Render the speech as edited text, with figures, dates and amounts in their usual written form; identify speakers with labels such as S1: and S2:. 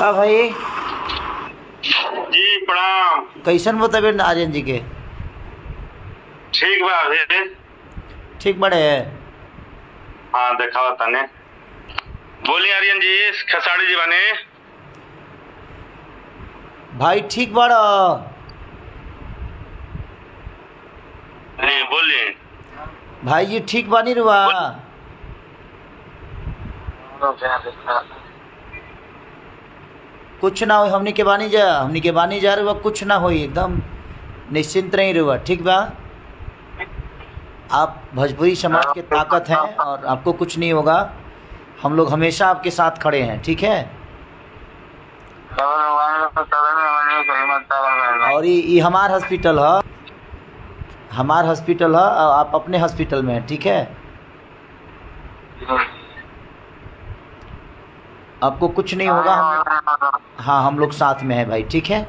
S1: का भाई
S2: जी प्रणाम।
S1: कैसन बा तबियत आर्यन जी के?
S2: ठीक बा अभी।
S1: ठीक बड़े है।
S2: हाँ देखावा तने। बोली आर्यन जी, खसाड़ी जी बने।
S1: भाई ठीक बड़ा?
S2: जी बोलिए।
S1: भाई जी ठीक बानी रुआ? कुछ ना हो, हमनी के बानी जा रुआ, कुछ ना हो, एकदम निश्चिंत रही रुआ, ठीक बा? आप भोजपुरी समाज के ताकत हैं और आपको कुछ नहीं होगा। हम लोग हमेशा आपके साथ खड़े हैं, ठीक है? और ये हमार हॉस्पिटल है, आप अपने हॉस्पिटल में हैं, ठीक है? आपको कुछ नहीं होगा। हाँ, हम लोग साथ में हैं भाई, ठीक है?